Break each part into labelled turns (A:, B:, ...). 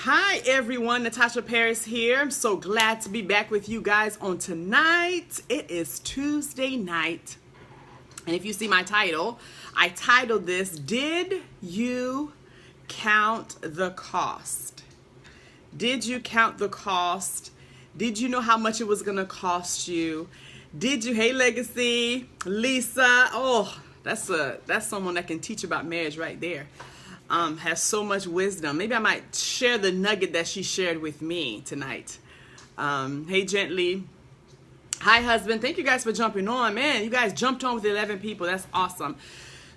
A: Hi everyone, Natacha Parris here. I'm so glad to be back with you guys on tonight. It is Tuesday night. And if you see my title, I titled this, Did You Count the Cost? Did you count the cost? Did you know how much it was going to cost you? Did you, hey Legacy, Lisa, oh, that's someone that can teach about marriage right there. Has so much wisdom. Maybe I might share the nugget that she shared with me tonight. Hey Gently. Hi husband. Thank you guys for jumping on. Man, you guys jumped on with 11 people. That's awesome.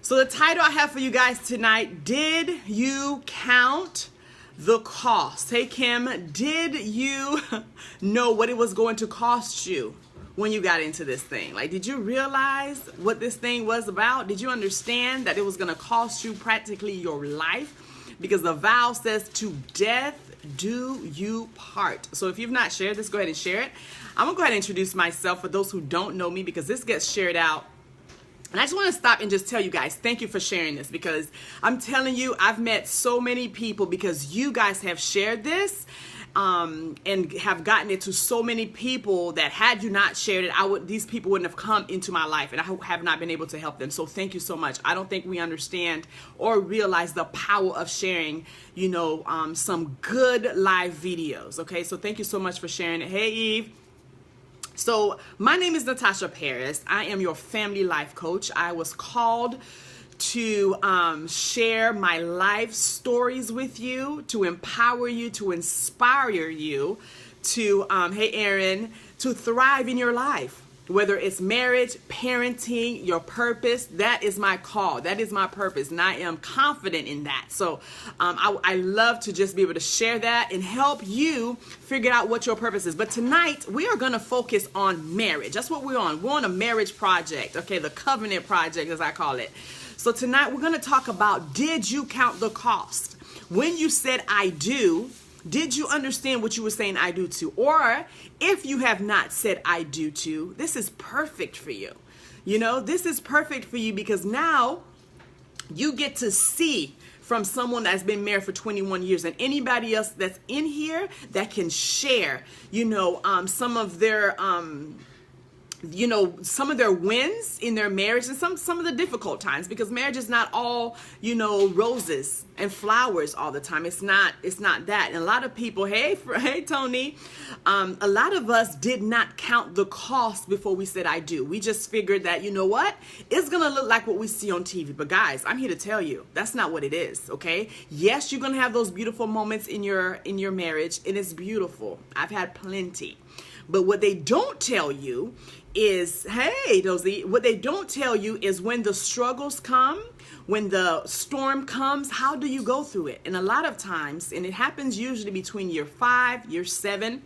A: So the title I have for you guys tonight, Did You Count the Cost? Hey Kim, did you know what it was going to cost you when you got into this thing? Like, did you realize what this thing was about? Did you understand that it was going to cost you practically your life? Because the vow says, to death do you part. So if you've not shared this, go ahead and share it. I'm going to go ahead and introduce myself for those who don't know me, because this gets shared out. And I just want to stop and just tell you guys, thank you for sharing this, because I'm telling you, I've met so many people because you guys have shared this. And have gotten it to so many people that had you not shared it, these people wouldn't have come into my life, and I have not been able to help them. So thank you so much. I don't think we understand or realize the power of sharing, some good live videos. Okay, so thank you so much for sharing it. Hey Eve. So my name is Natacha Parris. I am your family life coach. I was called to share my life stories with you, to empower you, to inspire you, to, hey Aaron, to thrive in your life. Whether it's marriage, parenting, your purpose, that is my call. That is my purpose, and I am confident in that. So I love to just be able to share that and help you figure out what your purpose is. But tonight, we are going to focus on marriage. That's what we're on. We're on a marriage project, okay, the covenant project, as I call it. So tonight, we're going to talk about, did you count the cost? When you said, I do, did you understand what you were saying I do to? Or if you have not said I do to, this is perfect for you. This is perfect for you, because now you get to see from someone that's been married for 21 years and anybody else that's in here that can share, some of their, some of their wins in their marriage and some of the difficult times, because marriage is not all, roses and flowers all the time. It's not that. And a lot of people, hey Tony, a lot of us did not count the cost before we said I do. We just figured that, it's going to look like what we see on TV. But guys, I'm here to tell you, that's not what it is. Okay. Yes, you're going to have those beautiful moments in your marriage, and it's beautiful. I've had plenty. But what they don't tell you is, hey, Dozy, what they don't tell you is when the struggles come, when the storm comes, how do you go through it? And a lot of times, and it happens usually between year 5, year 7,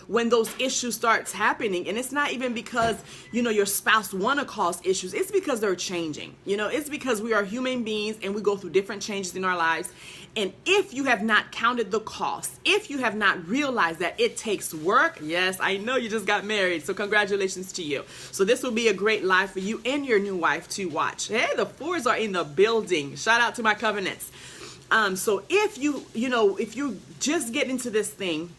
A: when those issues starts happening. And it's not even because, your spouse want to cause issues. It's because they're changing. It's because we are human beings and we go through different changes in our lives. And if you have not counted the cost, if you have not realized that it takes work, yes, I know you just got married, so congratulations to you. So this will be a great live for you and your new wife to watch. Hey, the 4s are in the building. Shout out to my covenants. So if if you just get into this thing,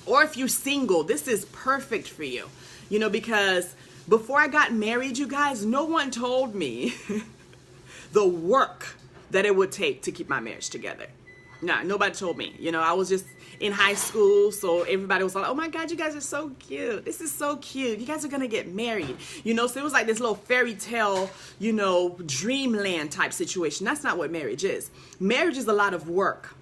A: or if you're single, this is perfect for you. Because before I got married, you guys, no one told me the work that it would take to keep my marriage together. Nah, nobody told me. I was just in high school, so everybody was like, oh my God, you guys are so cute. This is so cute. You guys are going to get married. So it was like this little fairy tale, dreamland type situation. That's not what marriage is. Marriage is a lot of work.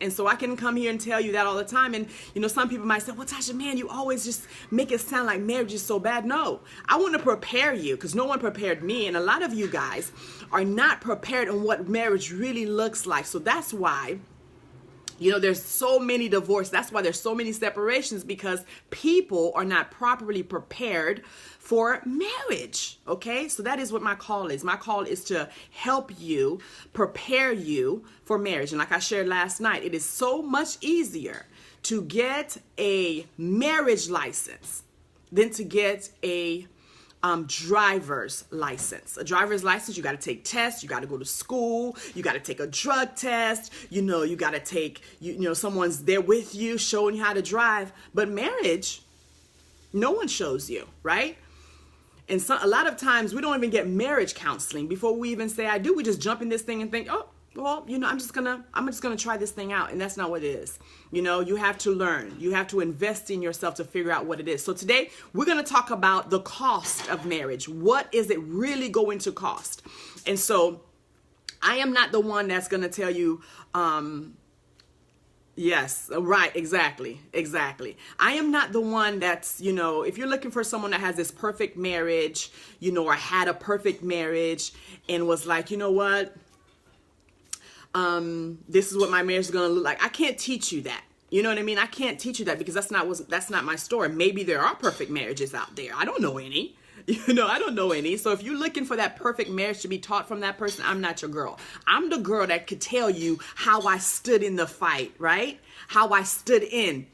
A: And so I can come here and tell you that all the time. And, some people might say, well, Tasha, man, you always just make it sound like marriage is so bad. No, I want to prepare you, because no one prepared me. And a lot of you guys are not prepared on what marriage really looks like. So that's why, there's so many divorces. That's why there's so many separations, because people are not properly prepared for marriage. Okay, so that is what my call is. My call is to help you, prepare you for marriage. And like I shared last night, it is so much easier to get a marriage license than to get a driver's license. A driver's license, you got to take tests, you got to go to school, you got to take a drug test, you got to take, someone's there with you showing you how to drive. But marriage, no one shows you, right? And a lot of times we don't even get marriage counseling before we even say I do. We just jump in this thing and think, oh, well, I'm just gonna try this thing out. And that's not what it is. You have to learn. You have to invest in yourself to figure out what it is. So today we're going to talk about the cost of marriage. What is it really going to cost? And so I am not the one that's going to tell you, yes, right, exactly. I am not the one that's, if you're looking for someone that has this perfect marriage, or had a perfect marriage and was like, you know what? This is what my marriage is going to look like. I can't teach you that. You know what I mean? I can't teach you that because that's not my story. Maybe there are perfect marriages out there. I don't know any. I don't know any. So if you're looking for that perfect marriage to be taught from that person, I'm not your girl. I'm the girl that could tell you how I stood in the fight, right? How I stayed in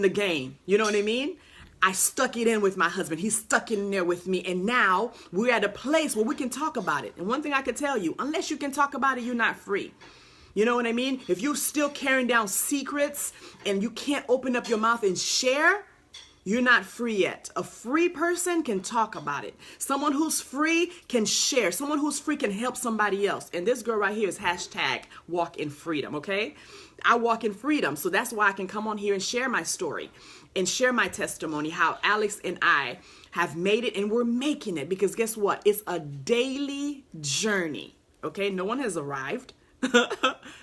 A: the game. You know what I mean? I stuck it in with my husband. He stuck it in there with me. And now we're at a place where we can talk about it. And one thing I could tell you, unless you can talk about it, you're not free. You know what I mean? If you're still carrying down secrets and you can't open up your mouth and share, you're not free yet. A free person can talk about it. Someone who's free can share. Someone who's free can help somebody else. And this girl right here is #walk in freedom, okay? I walk in freedom. So that's why I can come on here and share my story and share my testimony, how Alex and I have made it and we're making it. Because guess what? It's a daily journey, okay? No one has arrived.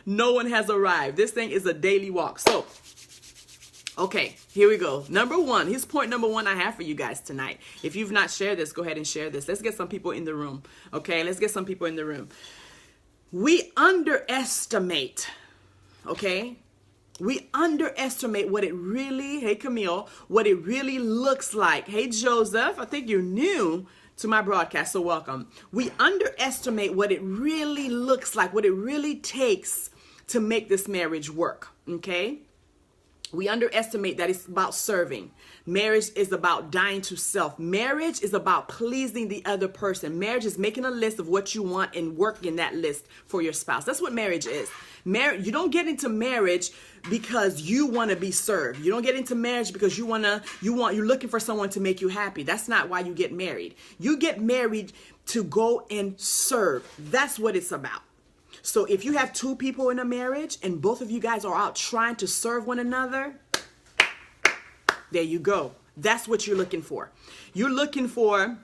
A: No one has arrived. This thing is a daily walk. So, okay, here we go. Here's point number one I have for you guys tonight. If you've not shared this, go ahead and share this. Let's get some people in the room, okay? Let's get some people in the room. We underestimate, okay? We underestimate what it really, hey Camille, what it really looks like. Hey Joseph, I think you're new to my broadcast, so welcome. We underestimate what it really looks like, what it really takes to make this marriage work, okay? We underestimate that it's about serving. Marriage is about dying to self. Marriage is about pleasing the other person. Marriage is making a list of what you want and working that list for your spouse. That's what marriage is. You don't get into marriage because you want to be served. You don't get into marriage because you're looking for someone to make you happy. That's not why you get married. You get married to go and serve. That's what it's about. So if you have two people in a marriage and both of you guys are out trying to serve one another, there you go. That's what you're looking for. You're looking for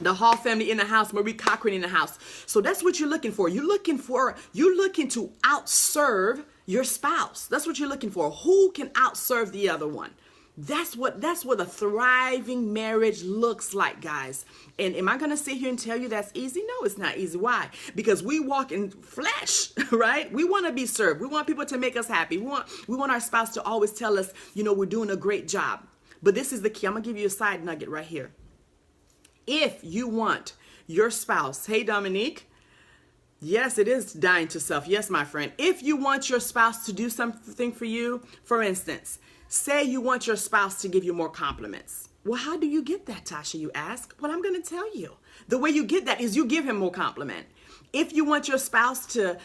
A: the Hall family in the house, Marie Cochran in the house. So that's what you're looking for. You're looking to outserve your spouse. That's what you're looking for. Who can outserve the other one? That's what a thriving marriage looks like, guys. And am I going to sit here and tell you that's easy? No, it's not easy. Why? Because we walk in flesh, right? We want to be served. We want people to make us happy. We want our spouse to always tell us, we're doing a great job. But this is the key. I'm going to give you a side nugget right here. If you want your spouse, hey, Dominique, yes, it is dying to self. Yes, my friend. If you want your spouse to do something for you, for instance, say you want your spouse to give you more compliments. Well, how do you get that, Tasha, you ask? Well, I'm going to tell you. The way you get that is you give him more compliment. If you want your spouse to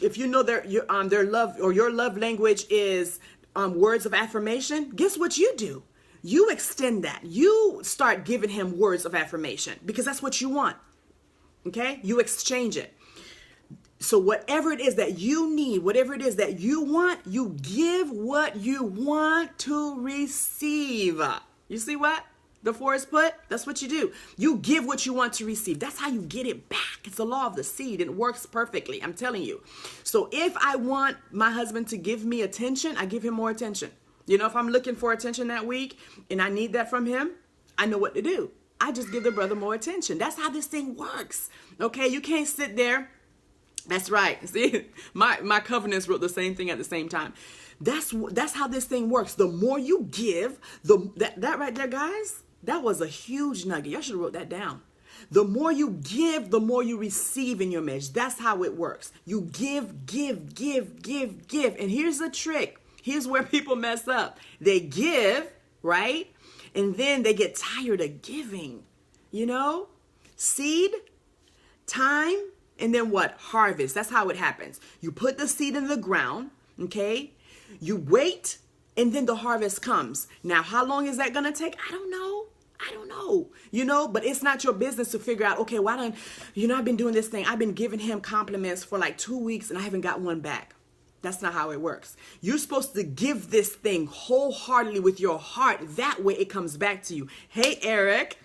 A: if you know their love or your love language is words of affirmation, guess what you do? You extend that. You start giving him words of affirmation because that's what you want. Okay? You exchange it. So whatever it is that you need, whatever it is that you want, you give what you want to receive. You see what the forest put? That's what you do. You give what you want to receive. That's how you get it back. It's the law of the seed. It works perfectly. I'm telling you. So if I want my husband to give me attention, I give him more attention. If I'm looking for attention that week and I need that from him, I know what to do. I just give the brother more attention. That's how this thing works. Okay? You can't sit there. That's right. See, my covenants wrote the same thing at the same time. That's how this thing works. The more you give, that right there, guys, that was a huge nugget. Y'all should have wrote that down. The more you give, the more you receive in your marriage. That's how it works. You give, give, give, give, give. And here's the trick. Here's where people mess up. They give, right? And then they get tired of giving, seed, time, and then what? Harvest. That's how it happens. You put the seed in the ground, okay? You wait, and then the harvest comes. Now, how long is that going to take? I don't know. But it's not your business to figure out, okay, why don't, I've been doing this thing. I've been giving him compliments for like 2 weeks and I haven't got one back. That's not how it works. You're supposed to give this thing wholeheartedly with your heart. That way it comes back to you. Hey, Eric.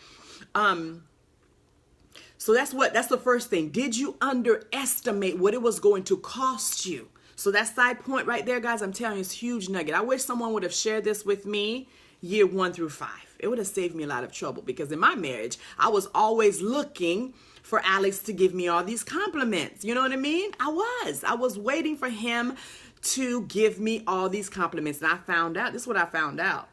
A: So that's the first thing. Did you underestimate what it was going to cost you? So that side point right there, guys, I'm telling you, it's a huge nugget. I wish someone would have shared this with me year 1 through 5. It would have saved me a lot of trouble, because in my marriage, I was always looking for Alex to give me all these compliments. You know what I mean? I was waiting for him to give me all these compliments. And I found out, this is what I found out.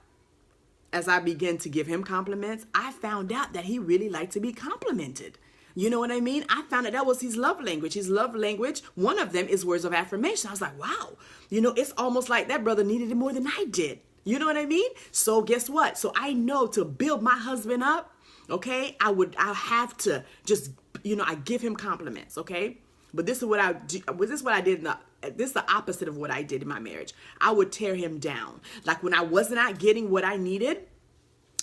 A: As I began to give him compliments, I found out that he really liked to be complimented. You know what I mean? I found out that was his love language. His love language, one of them is words of affirmation. I was like, wow, it's almost like that brother needed it more than I did. You know what I mean? So guess what? So I know to build my husband up, okay, I'll have to just, I give him compliments, okay? But this is what I do. This is what I did. This is the opposite of what I did in my marriage. I would tear him down. Like when I was not getting what I needed,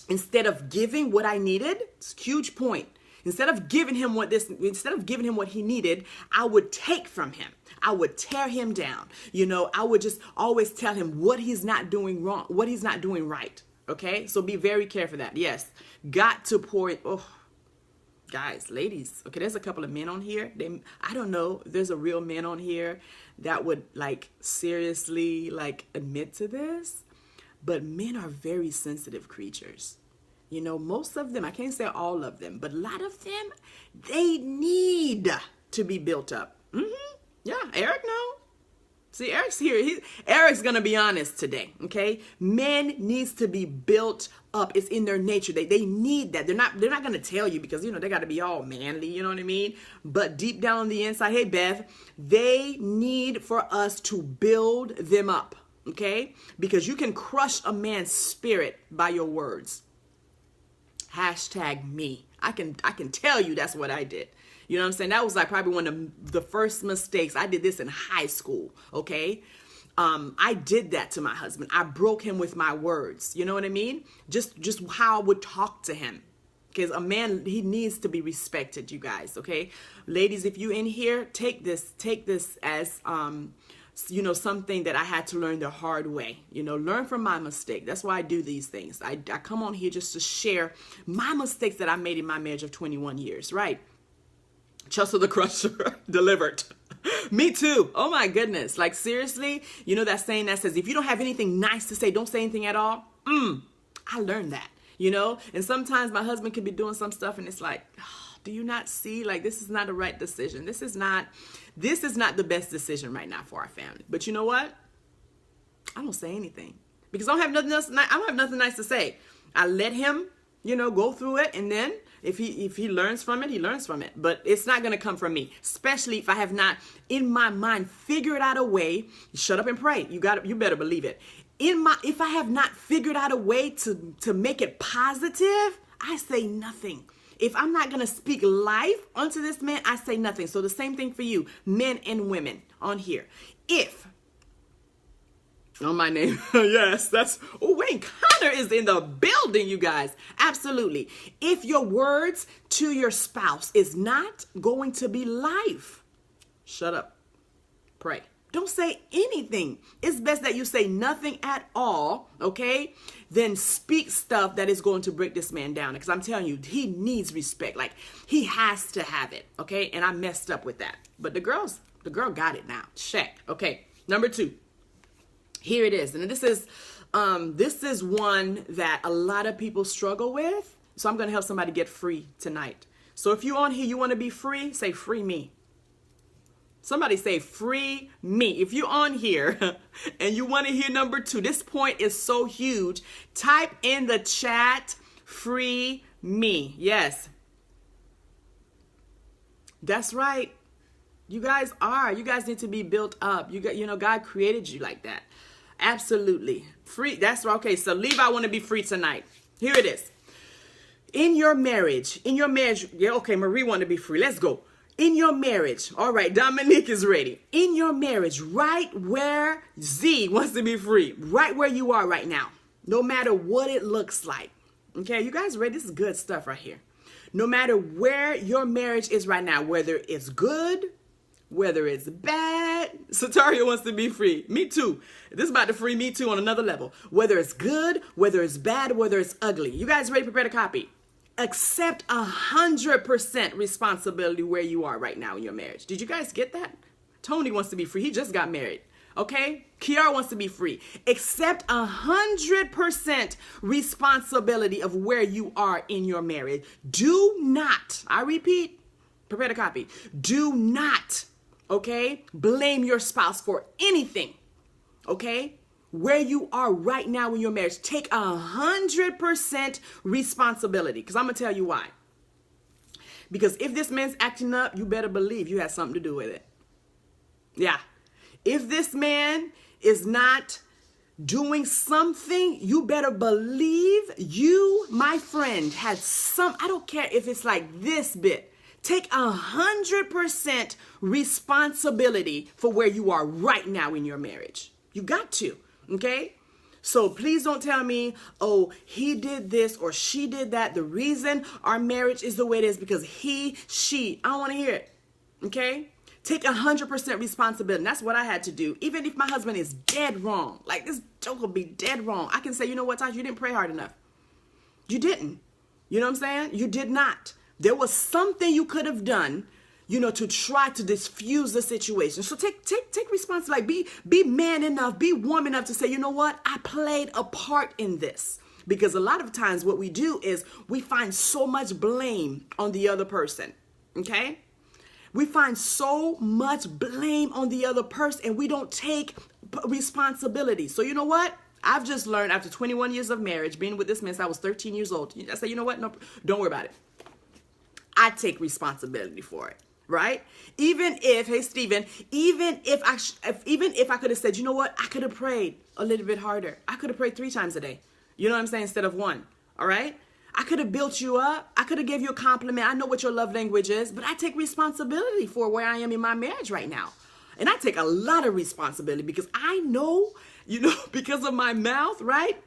A: instead of giving what I needed, it's a huge point. Instead of giving him what he needed, I would take from him. I would tear him down. I would just always tell him what he's not doing wrong, what he's not doing right. Okay? So be very careful of that. Yes. Got to pour it. Oh, guys, ladies. Okay, there's a couple of men on here. I don't know if there's a real man on here that would seriously admit to this. But men are very sensitive creatures. Most of them, I can't say all of them, but a lot of them, they need to be built up. Yeah, Eric, no. See, Eric's here. Eric's going to be honest today, okay? Men needs to be built up. It's in their nature. They need that. They're not going to tell you because, they got to be all manly, you know what I mean? But deep down on the inside, hey, Bev, they need for us to build them up, okay? Because you can crush a man's spirit by your words. #me. I can tell you that's what I did. You know what I'm saying? That was probably one of the first mistakes. I did this in high school, okay? I did that to my husband. I broke him with my words. You know what I mean? Just how I would talk to him. Because a man, he needs to be respected, you guys, okay? Ladies, if you in here, take this as something that I had to learn the hard way. Learn from my mistake. That's why I do these things. I come on here just to share my mistakes that I made in my marriage of 21 years, right? Chelsea the Crusher delivered. Me too. Oh my goodness. Seriously, that saying that says, if you don't have anything nice to say, don't say anything at all. I learned that, and sometimes my husband could be doing some stuff and it's like, oh, do you not see? this is not the right decision. This is not the best decision right now for our family. But you know what? I don't say anything because I don't have nothing else. I don't have nothing nice to say. I let him, go through it. And then if he learns from it, he learns from it. But it's not going to come from me, especially if I have not in my mind figured out a way. Shut up and pray. You better believe it. If I have not figured out a way to make it positive, I say nothing. If I'm not going to speak life onto this man, I say nothing. So the same thing for you, men and women on here. My name. Yes, Wayne Connor is in the building, you guys. Absolutely. If your words to your spouse is not going to be life, shut up. Pray. Don't say anything. It's best that you say nothing at all, okay? Then speak stuff that is going to break this man down. Because I'm telling you, he needs respect. He has to have it, okay? And I messed up with that. But the girl got it now. Check. Okay, number 2. Here it is. And this is one that a lot of people struggle with. So I'm going to help somebody get free tonight. So if you're on here, you want to be free, say free me. Somebody say free me. If you're on here and you want to hear number 2, this point is so huge. Type in the chat, free me. Yes. That's right. You guys need to be built up. God created you like that. Absolutely. Free. That's right. Okay. So Levi want to be free tonight. Here it is. In your marriage, yeah, okay, Marie want to be free. Let's go. In your marriage, all right, Dominique is ready. In your marriage, right where Z wants to be free, right where you are right now, no matter what it looks like. Okay, you guys ready? This is good stuff right here. No matter where your marriage is right now, whether it's good, whether it's bad, Sataria wants to be free. Me too. This is about to free me too on another level. Whether it's good, whether it's bad, whether it's ugly. You guys ready? Prepare to copy. Accept 100% responsibility where you are right now in your marriage. Did you guys get that? Tony wants to be free. He just got married. Okay? Kiara wants to be free. Accept 100% responsibility of where you are in your marriage. Do not, I repeat, prepare to copy. Do not, okay, blame your spouse for anything. Okay? Where you are right now in your marriage, take 100% responsibility. Because I'm going to tell you why. Because if this man's acting up, you better believe you had something to do with it. Yeah. If this man is not doing something, you better believe you, my friend, had some, I don't care if it's like this bit. Take 100% responsibility for where you are right now in your marriage. You got to. Okay, so please don't tell me, oh, he did this or she did that. The reason our marriage is the way it is because he, she, I don't want to hear it. Okay, take 100% responsibility. And that's what I had to do. Even if my husband is dead wrong, like this joke will be dead wrong. I can say, you know what, Taj, you didn't pray hard enough. You didn't. You know what I'm saying? You did not. There was something you could have done, you know, to try to diffuse the situation. So take responsibility. Be man enough, be woman enough to say, you know what? I played a part in this. Because a lot of times what we do is we find so much blame on the other person. Okay? We find so much blame on the other person and we don't take responsibility. So you know what? I've just learned after 21 years of marriage, being with this man since I was 13 years old. I say, you know what? No, don't worry about it. I take responsibility for it. Right? Even if, hey, Stephen, even if I could have said, you know what? I could have prayed a little bit harder. I could have prayed 3 times a day. You know what I'm saying? Instead of 1. All right? I could have built you up. I could have gave you a compliment. I know what your love language is, but I take responsibility for where I am in my marriage right now. And I take a lot of responsibility because I know, you know, because of my mouth, right?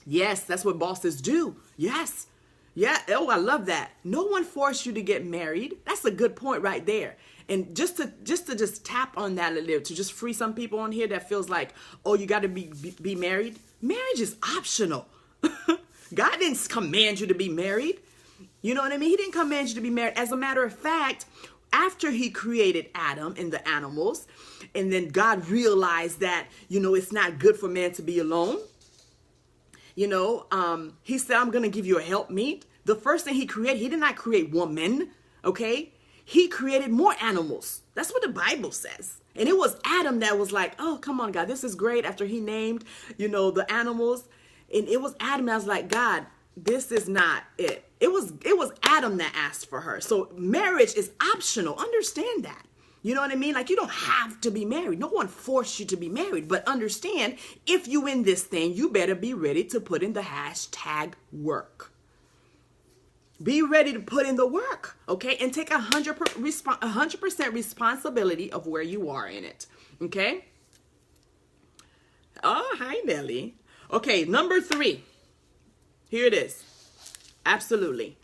A: Yes, that's what bosses do. Yes. Yeah. Oh, I love that. No one forced you to get married. That's a good point right there. And just to tap on that a little, to just free some people on here that feels like, oh, you got to be married. Marriage is optional. God didn't command you to be married. You know what I mean? He didn't command you to be married. As a matter of fact, after he created Adam and the animals, and then God realized that, you know, it's not good for man to be alone. You know, he said, I'm going to give you a helpmeet. The first thing he created, he did not create woman, okay? He created more animals. That's what the Bible says. And it was Adam that was like, oh, come on, God, this is great. After he named, you know, the animals. And it was Adam that was like, God, this is not it. It was Adam that asked for her. So marriage is optional. Understand that. You know what I mean? Like, you don't have to be married. No one forced you to be married. But understand, if you in this thing, you better be ready to put in the hashtag work. Be ready to put in the work, okay? And take 100% responsibility of where you are in it, okay? Oh, hi, Nelly. Okay, number 3. Here it is. Absolutely.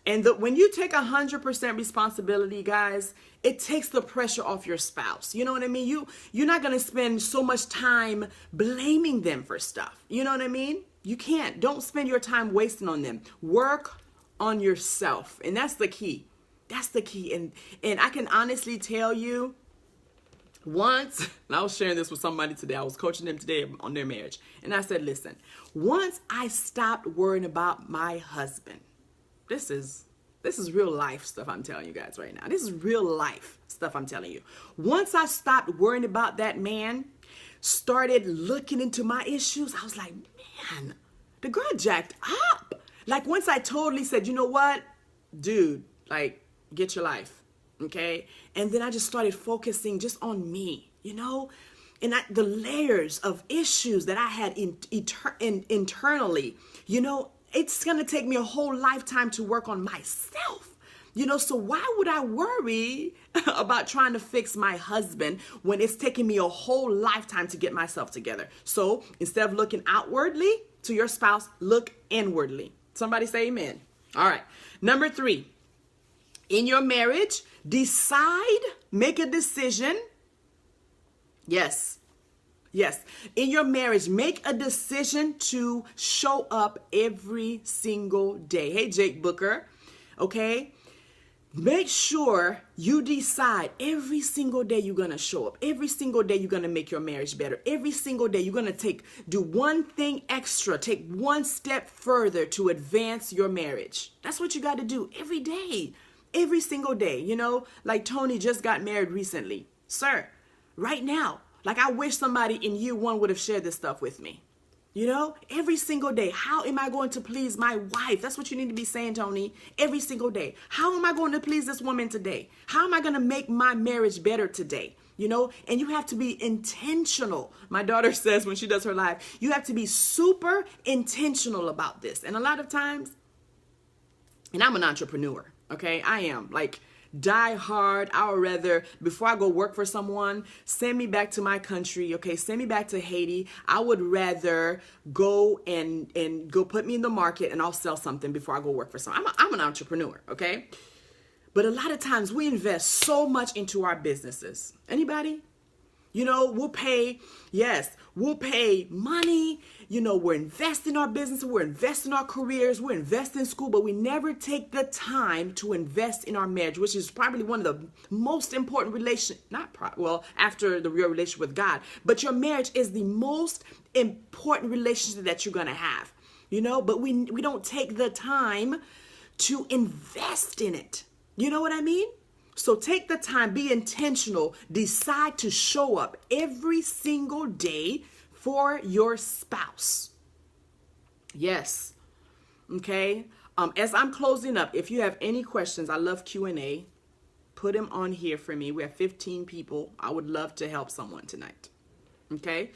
A: And when you take 100% responsibility, guys, it takes the pressure off your spouse. You know what I mean? You're not going to spend so much time blaming them for stuff. You know what I mean? You can't. Don't spend your time wasting on them. Work on yourself. And that's the key. That's the key. And I can honestly tell you, once, and I was sharing this with somebody today, I was coaching them today on their marriage. And I said, listen, once I stopped worrying about my husband, this is real life stuff I'm telling you guys right now. This is real life stuff I'm telling you. Once I stopped worrying about that man, started looking into my issues, I was like, man, the girl jacked up. Like, once I totally said, you know what, dude, like, get your life, okay? And then I just started focusing just on me, you know? And the layers of issues that I had internally, you know, it's going to take me a whole lifetime to work on myself. So why would I worry about trying to fix my husband when it's taking me a whole lifetime to get myself together? So instead of looking outwardly to your spouse, look inwardly. Somebody say amen. All right. Number 3, in your marriage, make a decision. Yes. In your marriage, make a decision to show up every single day. Hey, Jake Booker. Okay. Make sure you decide every single day you're going to show up. Every single day you're going to make your marriage better. Every single day you're going to do one thing extra, take one step further to advance your marriage. That's what you got to do every day, every single day. Like Tony just got married recently. Sir, right now, like I wish somebody in year 1 would have shared this stuff with me. Every single day, how am I going to please my wife? That's what you need to be saying, Tony. Every single day. How am I going to please this woman today? How am I going to make my marriage better today? And you have to be intentional. My daughter says when she does her live, you have to be super intentional about this. And a lot of times, and I'm an entrepreneur, okay? I am like die hard. I would rather, before I go work for someone, send me back to my country, okay? Send me back to Haiti. I would rather go and go put me in the market and I'll sell something before I go work for someone. I'm an entrepreneur, okay? But a lot of times we invest so much into our businesses. Anybody? We'll pay money. We're investing in our business. We're investing in our careers. We're investing in school, but we never take the time to invest in our marriage, which is probably one of the most important after the real relationship with God. But your marriage is the most important relationship that you're going to have, but we don't take the time to invest in it. You know what I mean? So take the time, be intentional, decide to show up every single day for your spouse. Yes. Okay. As I'm closing up, if you have any questions, I love Q&A. Put them on here for me. We have 15 people. I would love to help someone tonight. Okay.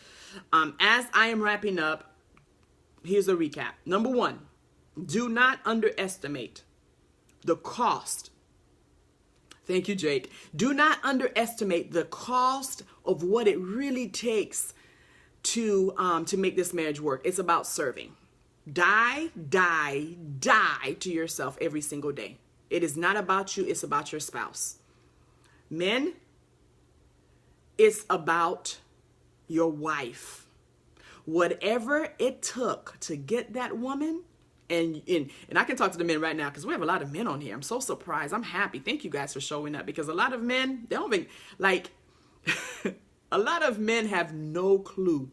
A: As I am wrapping up, here's a recap. Number 1, do not underestimate the cost. Thank you, Jake. Do not underestimate the cost of what it really takes to make this marriage work. It's about serving. Die to yourself every single day. It is not about you. It's about your spouse. Men, it's about your wife. Whatever it took to get that woman. And I can talk to the men right now because we have a lot of men on here. I'm so surprised. I'm happy. Thank you guys for showing up, because a lot of men, they don't even, like, a lot of men have no clue.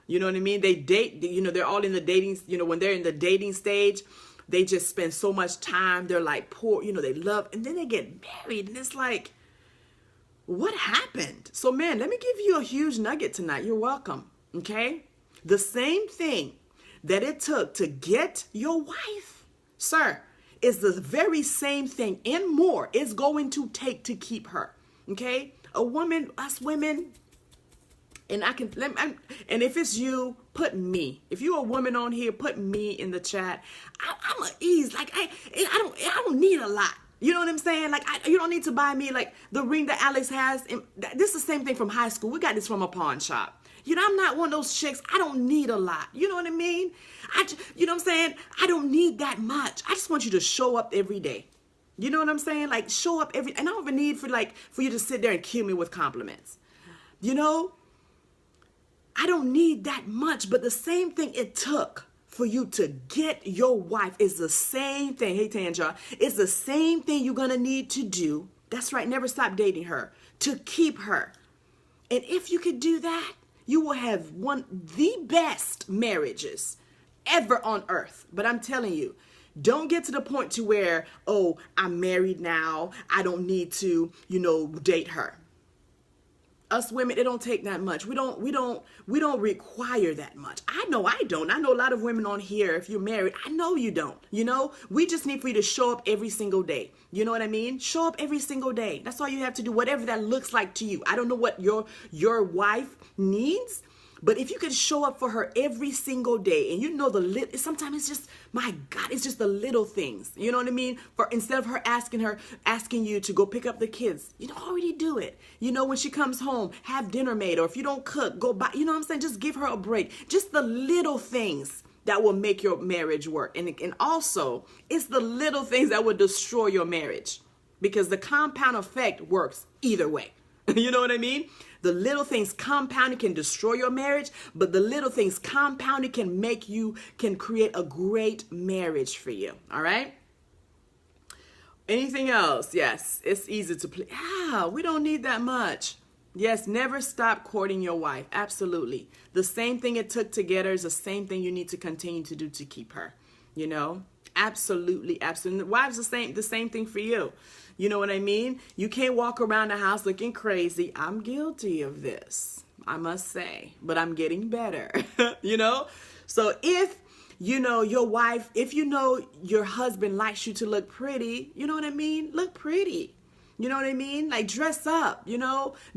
A: You know what I mean? They date, they're all in the dating, when they're in the dating stage, they just spend so much time. They're like poor, they love, and then they get married and it's like, what happened? So man, let me give you a huge nugget tonight. You're welcome. Okay. The same thing that it took to get your wife, sir, is the very same thing and more it's going to take to keep her. Okay? A woman, us women, and and if it's you, put me. If you're a woman on here, put me in the chat. I'm a ease. Like I don't need a lot. You know what I'm saying? Like you don't need to buy me like the ring that Alex has. This is the same thing from high school. We got this from a pawn shop. I'm not one of those chicks. I don't need a lot. You know what I mean? You know what I'm saying? I don't need that much. I just want you to show up every day. You know what I'm saying? Like show up and I don't even need for you to sit there and kill me with compliments. I don't need that much, but the same thing it took for you to get your wife is the same thing. Hey, Tanja, it's the same thing you're going to need to do. That's right. Never stop dating her to keep her. And if you could do that, you will have the best marriages ever on earth. But I'm telling you, don't get to the point to where, oh, I'm married now. I don't need to, date her. Us women, it don't take that much. We don't require that much. I know I don't. I know a lot of women on here, if you're married, I know you don't. We just need for you to show up every single day. You know what I mean? Show up every single day. That's all you have to do, whatever that looks like to you. I don't know what your wife needs, But if you can show up for her every single day, and you know sometimes it's just, my God, it's just the little things. You know what I mean? For instead of her asking you to go pick up the kids, already do it. When she comes home, have dinner made, or if you don't cook, go buy. You know what I'm saying? Just give her a break. Just the little things that will make your marriage work. And also, it's the little things that will destroy your marriage, because the compound effect works either way. You know what I mean? The little things compounded can destroy your marriage, but the little things compounded can create a great marriage for you. All right? Anything else? Yes, it's easy to please. We don't need that much. Yes, never stop courting your wife. Absolutely. The same thing it took to get her is the same thing you need to continue to do to keep her. Absolutely, absolutely. Wives, the same thing for you. You know what I mean? You can't walk around the house looking crazy. I'm guilty of this, I must say, but I'm getting better. So if your wife, if your husband likes you to look pretty, you know what I mean? Look pretty. You know what I mean? Like, dress up,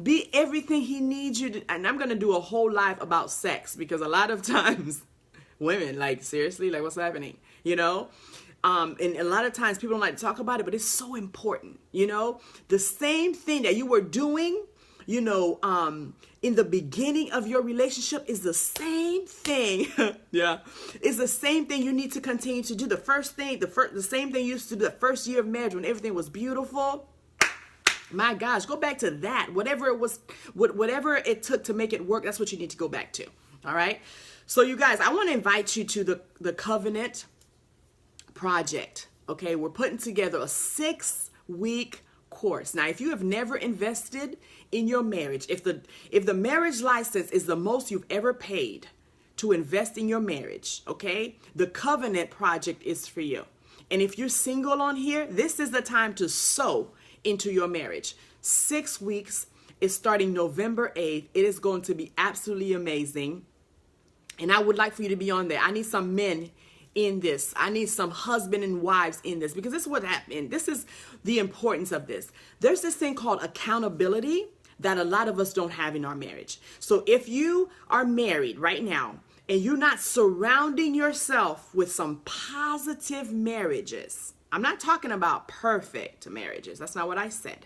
A: be everything he needs you to. And I'm going to do a whole live about sex, because a lot of times women, like, seriously, like, what's happening? And a lot of times people don't like to talk about it, but it's so important. The same thing that you were doing, in the beginning of your relationship is the same thing. Yeah. It's the same thing you need to continue to do. The same thing you used to do the first year of marriage when everything was beautiful. My gosh, go back to that. Whatever it took to make it work, that's what you need to go back to. All right. So you guys, I want to invite you to the Covenant Project. Okay. We're putting together a 6-week course. Now, if you have never invested in your marriage, if the marriage license is the most you've ever paid to invest in your marriage, okay, the Covenant Project is for you. And if you're single on here, this is the time to sow into your marriage. 6 weeks is starting November 8th. It is going to be absolutely amazing. And I would like for you to be on there. I need some men in this. I need some husband and wives in this, because this is what happened. This is the importance of this. There's this thing called accountability that a lot of us don't have in our marriage. So if you are married right now and you're not surrounding yourself with some positive marriages, I'm not talking about perfect marriages. That's not what I said.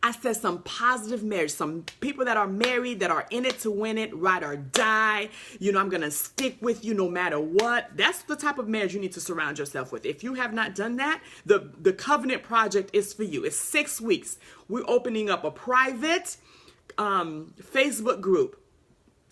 A: I said some positive marriage, some people that are married, that are in it to win it, ride or die. I'm going to stick with you no matter what. That's the type of marriage you need to surround yourself with. If you have not done that, the Covenant Project is for you. It's 6 weeks. We're opening up a private Facebook group.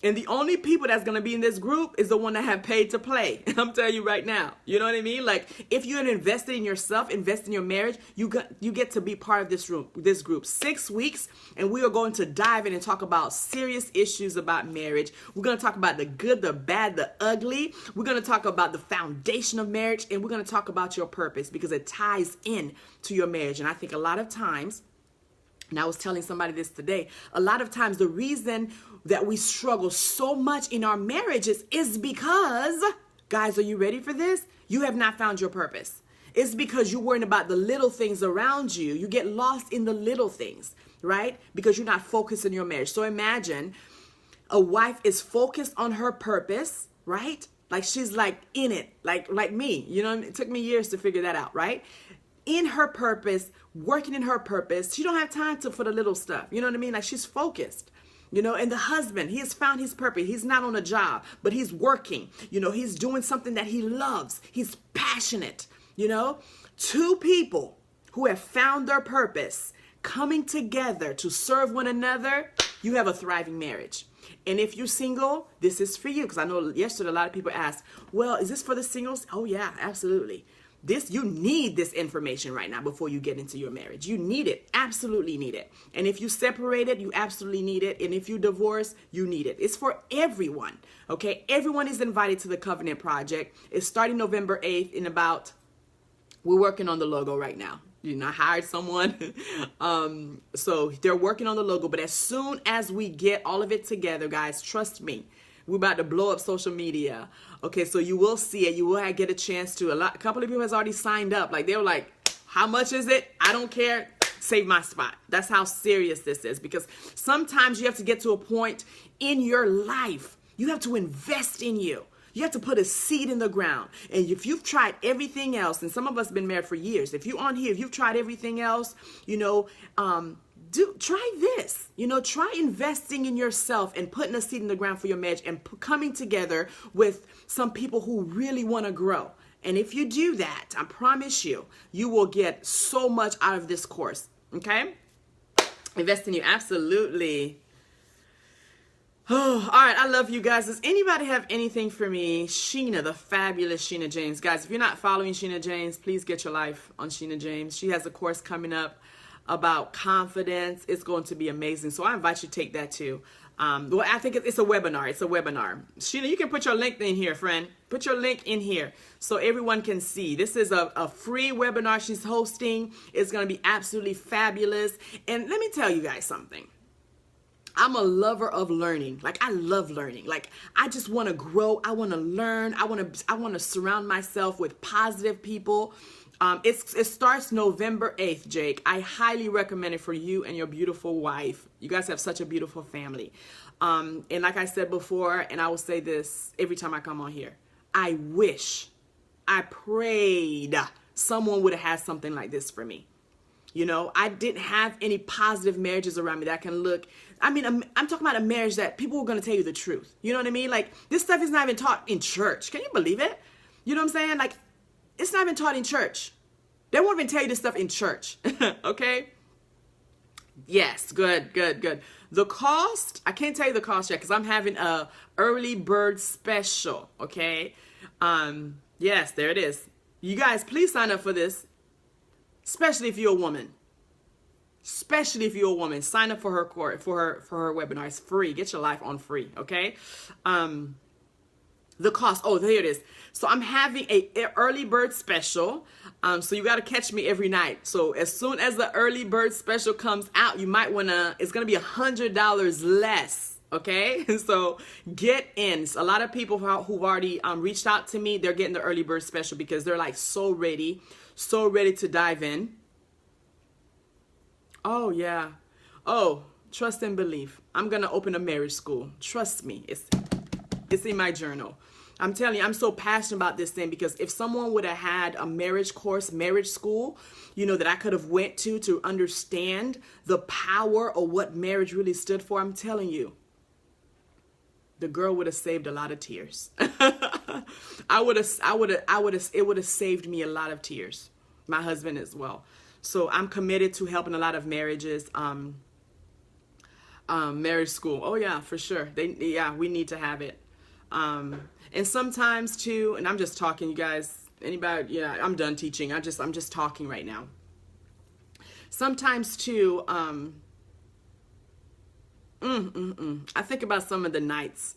A: And the only people that's going to be in this group is the one that have paid to play. I'm telling you right now. You know what I mean? Like, if you're invested in yourself, invest in your marriage, you get to be part of this group. 6 weeks, and we are going to dive in and talk about serious issues about marriage. We're going to talk about the good, the bad, the ugly. We're going to talk about the foundation of marriage, and we're going to talk about your purpose, because it ties in to your marriage. And I think a lot of times, and I was telling somebody this today, a lot of times the reason that we struggle so much in our marriages is because, guys, are you ready for this? You have not found your purpose. It's because you're worrying about the little things around you. You get lost in the little things, right? Because you're not focused in your marriage. So imagine a wife is focused on her purpose, right? Like, she's like in it, like me. It took me years to figure that out, right? In her purpose, working in her purpose. She don't have time for the little stuff. You know what I mean? Like, she's focused. And the husband, he has found his purpose. He's not on a job, but he's working. He's doing something that he loves. He's passionate. 2 people who have found their purpose coming together to serve one another, you have a thriving marriage. And if you're single, this is for you. Because I know yesterday a lot of people asked, well, is this for the singles? Oh, yeah, absolutely. You need this information right now before you get into your marriage. You need it. Absolutely need it. And if you separated, you absolutely need it. And if you divorce, you need it. It's for everyone. Okay. Everyone is invited to the Covenant Project. It's starting November 8th we're working on the logo right now. I hired someone. So they're working on the logo, but as soon as we get all of it together, guys, trust me, we're about to blow up social media. Okay, so you will see it. You will get a chance to. A couple of people has already signed up. Like, they were like, how much is it? I don't care. Save my spot. That's how serious this is. Because sometimes you have to get to a point in your life. You have to invest in you. You have to put a seed in the ground. And if you've tried everything else, and some of us have been married for years, if you're on here, if you've tried everything else, try this. Try investing in yourself and putting a seed in the ground for your marriage and coming together with some people who really want to grow. And if you do that, I promise you, you will get so much out of this course. Okay? Invest in you. Absolutely. Oh, all right. I love you guys. Does anybody have anything for me? Sheena, the fabulous Sheena James. Guys, if you're not following Sheena James, please get your life on Sheena James. She has a course coming up about confidence. It's going to be amazing. So I invite you to take that too. Well, I think it's a webinar. It's a webinar. Sheena, you can put your link in here, friend. Put your link in here so everyone can see. This is a free webinar she's hosting. It's going to be absolutely fabulous. And let me tell you guys something. I'm a lover of learning. Like, I love learning. Like, I just want to grow. I want to learn. I want to surround myself with positive people. It starts November 8th, Jake. I highly recommend it for you and your beautiful wife. You guys have such a beautiful family. And like I said before, and I will say this every time I come on here, I prayed someone would have had something like this for me. I didn't have any positive marriages around me that can look, I'm talking about a marriage that people were going to tell you the truth. You know what I mean? Like, this stuff is not even taught in church. Can you believe it? You know what I'm saying? Like, it's not even taught in church. They won't even tell you this stuff in church. Okay? Yes, good. The cost, I can't tell you the cost yet because I'm having a early bird special. Okay? Yes, there it is. You guys, please sign up for this. Especially if you're a woman. Sign up for her course, for her webinar. It's free. Get your life on free, okay? The cost. Oh, there it is. So I'm having a early bird special. So you got to catch me every night. So as soon as the early bird special comes out, you might want to, it's going to be $100 less. Okay, so get in. A lot of people who've already reached out to me, they're getting the early bird special because they're like so ready to dive in. Oh yeah. Oh, trust and believe. I'm gonna open a marriage school. Trust me, it's in my journal. I'm telling you, I'm so passionate about this thing because if someone would have had a marriage course, marriage school, that I could have went to understand the power of what marriage really stood for, I'm telling you, the girl would have saved a lot of tears. It would have saved me a lot of tears. My husband as well. So I'm committed to helping a lot of marriages. Marriage school. Oh yeah, for sure. We need to have it. And sometimes too, and I'm just talking, you guys, anybody, yeah, I'm done teaching. I'm just talking right now. Sometimes too, I think about some of the nights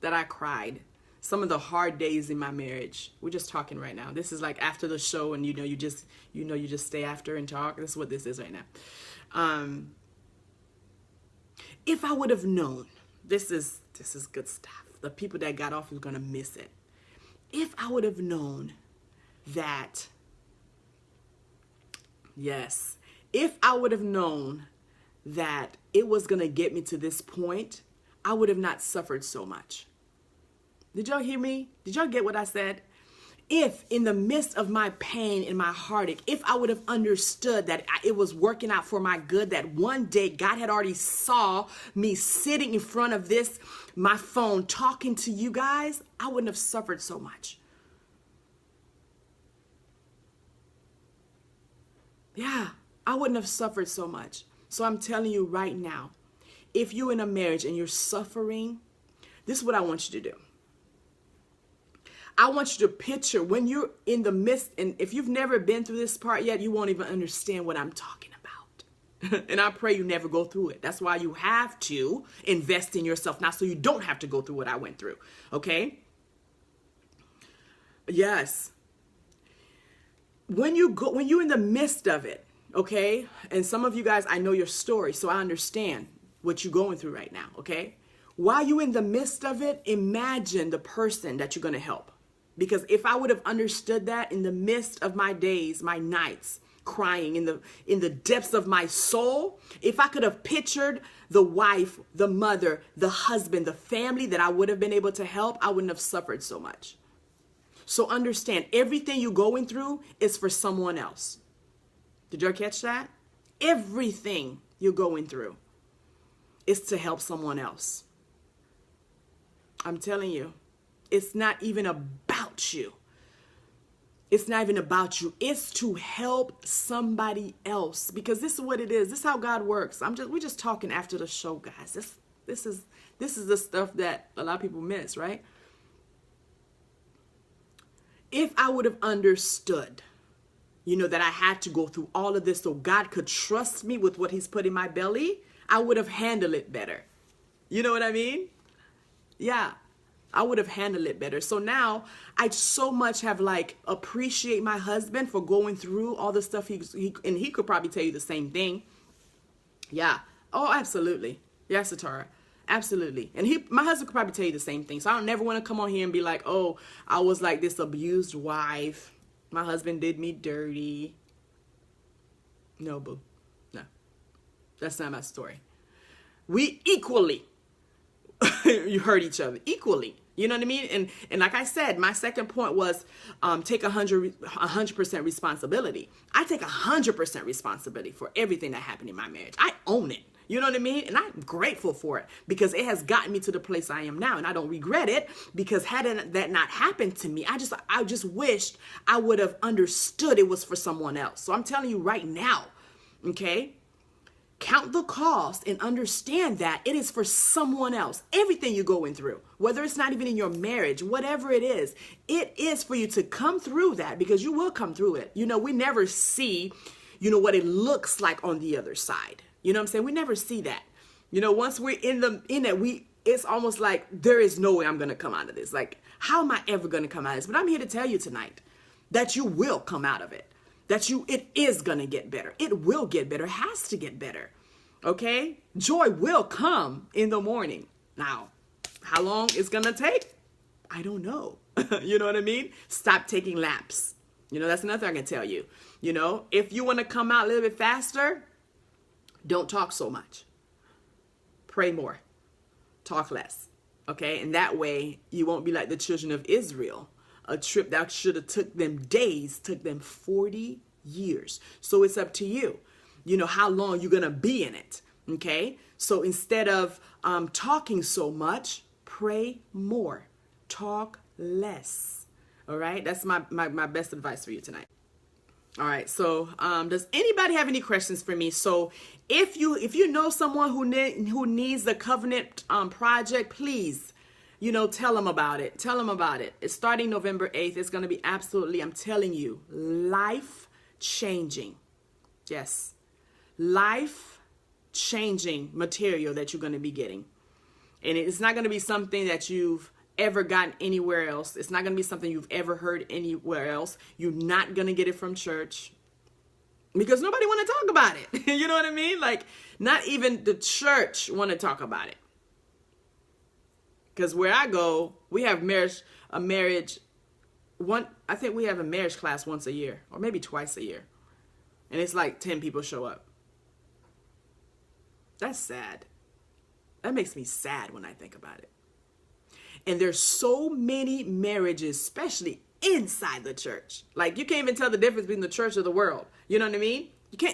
A: that I cried, some of the hard days in my marriage. We're just talking right now. This is like after the show, and you just stay after and talk. This is what this is right now. If I would have known, this is good stuff. The people that got off is gonna miss it. If I would have known that, yes, if I would have known that it was going to get me to this point, I would have not suffered so much. Did y'all hear me? Did y'all get what I said? If in the midst of my pain and my heartache, if I would have understood that it was working out for my good, that one day God had already saw me sitting in front of my phone, talking to you guys, I wouldn't have suffered so much. Yeah, I wouldn't have suffered so much. So I'm telling you right now, if you're in a marriage and you're suffering, this is what I want you to do. I want you to picture when you're in the midst, and if you've never been through this part yet, you won't even understand what I'm talking about. And I pray you never go through it. That's why you have to invest in yourself now, so you don't have to go through what I went through. Okay? Yes. When you're in the midst of it, okay? And some of you guys, I know your story, so I understand what you're going through right now, okay? While you're in the midst of it, imagine the person that you're going to help. Because if I would have understood that in the midst of my days, my nights, crying in the depths of my soul. If I could have pictured the wife, the mother, the husband, the family that I would have been able to help, I wouldn't have suffered so much. So understand, everything you're going through is for someone else. Did you catch that? Everything you're going through is to help someone else. I'm telling you, it's not even about you. It's not even about you. It's to help somebody else, because this is what it is. This is how God works. We're just talking after the show, guys. This is the stuff that a lot of people miss, right? If I would have understood, that I had to go through all of this so God could trust me with what he's put in my belly, I would have handled it better. You know what I mean? Yeah, I would have handled it better. So now I so much have appreciate my husband for going through all the stuff and he could probably tell you the same thing. Yeah. Oh, absolutely. Yes, Satara. Absolutely. And my husband could probably tell you the same thing. So I don't never want to come on here and be like, oh, I was like this abused wife. My husband did me dirty. No, boo. No. That's not my story. We equally, you hurt each other equally. You know what I mean? And like I said, my second point was take 100% responsibility. I take 100% responsibility for everything that happened in my marriage. I own it. You know what I mean? And I'm grateful for it because it has gotten me to the place I am now. And I don't regret it, because had that not happened to me, I just wished I would have understood it was for someone else. So I'm telling you right now, okay? Count the cost and understand that it is for someone else. Everything you're going through, whether it's not even in your marriage, whatever it is for you to come through that, because you will come through it. We never see, what it looks like on the other side. You know what I'm saying? We never see that. Once we're in it, it's almost like there is no way I'm going to come out of this. Like, how am I ever going to come out of this? But I'm here to tell you tonight that you will come out of it. It is going to get better. It will get better. It has to get better. Okay? Joy will come in the morning. Now, how long it's going to take? I don't know. You know what I mean? Stop taking laps. That's another thing I can tell you. If you want to come out a little bit faster, don't talk so much. Pray more. Talk less. Okay? And that way you won't be like the children of Israel. A trip that should have took them days, took them 40 years. So it's up to you, how long you're going to be in it. Okay? So instead of talking so much, pray more. Talk less. All right? That's my best advice for you tonight. All right. So does anybody have any questions for me? So if you know someone who needs the covenant project, please, tell them about it. Tell them about it. It's starting November 8th. It's going to be absolutely, I'm telling you, life-changing. Yes. Life-changing material that you're going to be getting. And it's not going to be something that you've ever gotten anywhere else. It's not going to be something you've ever heard anywhere else. You're not going to get it from church because nobody want to talk about it. You know what I mean? Like, not even the church want to talk about it. Because where I go, we have I think we have a marriage class once a year or maybe twice a year. And it's like 10 people show up. That's sad. That makes me sad when I think about it. And there's so many marriages, especially inside the church. Like, you can't even tell the difference between the church or the world. You know what I mean?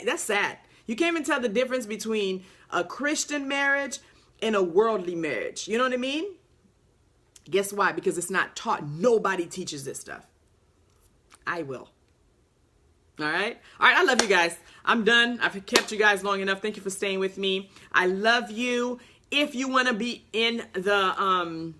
A: That's sad. You can't even tell the difference between a Christian marriage and a worldly marriage. You know what I mean? Guess why? Because it's not taught. Nobody teaches this stuff. I will. All right. All right. I love you guys. I'm done. I've kept you guys long enough. Thank you for staying with me. I love you. If you want to be in the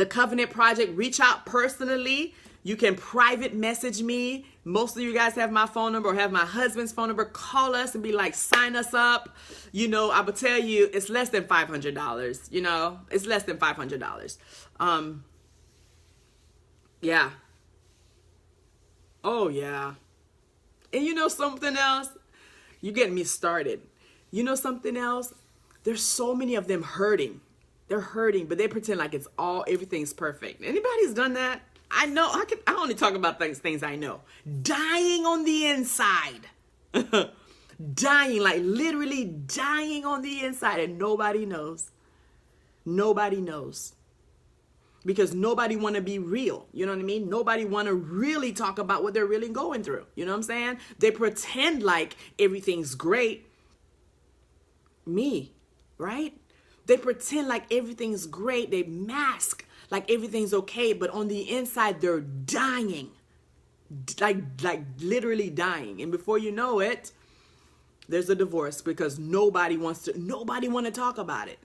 A: Covenant Project, reach out personally. You can private message me. Most of you guys have my phone number or have my husband's phone number. Call us and be like, sign us up. I will tell you, it's less than $500. It's less than $500. Yeah. Oh, yeah. And something else? You're getting me started. Something else? There's so many of them hurting. They're hurting, but they pretend like everything's perfect. Anybody's done that? I know. I only talk about things I know. Dying on the inside. Dying, like literally dying on the inside, and nobody knows. Nobody knows. Because nobody want to be real. You know what I mean? Nobody want to really talk about what they're really going through. You know what I'm saying? They pretend like everything's great. Me, right? They pretend like everything's great. They mask like everything's okay. But on the inside, they're dying. Like literally dying. And before you know it, there's a divorce because nobody want to talk about it.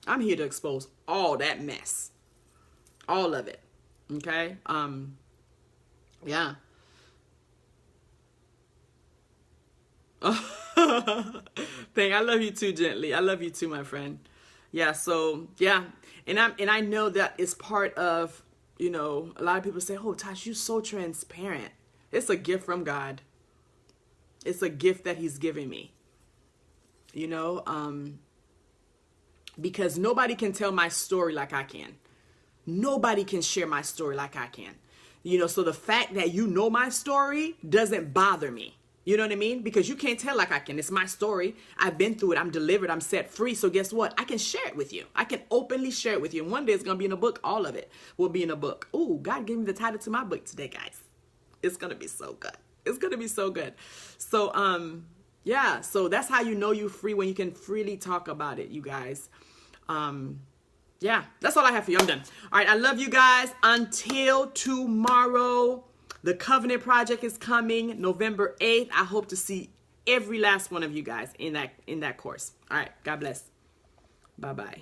A: I'm here to expose all that mess. All of it. Okay? Yeah. Thing, I love you too, Gently. I love you too, my friend. Yeah, so yeah. And I know that it's part of, you know, a lot of people say, "Oh, Tosh, you're so transparent." It's a gift from God. It's a gift that he's giving me. You know, because nobody can tell my story like I can. Nobody can share my story like I can. You know, so the fact that you know my story doesn't bother me. You know what I mean? Because you can't tell like I can. It's my story. I've been through it. I'm delivered. I'm set free. So guess what? I can share it with you. I can openly share it with you. And one day it's going to be in a book. All of it will be in a book. Ooh, God gave me the title to my book today, guys. It's going to be so good. It's going to be so good. So, yeah, so that's how you know you're free, when you can freely talk about it, you guys. Yeah, that's all I have for you. I'm done. All right, I love you guys. Until tomorrow, the Covenant Project is coming November 8th. I hope to see every last one of you guys in that course. All right, God bless. Bye-bye.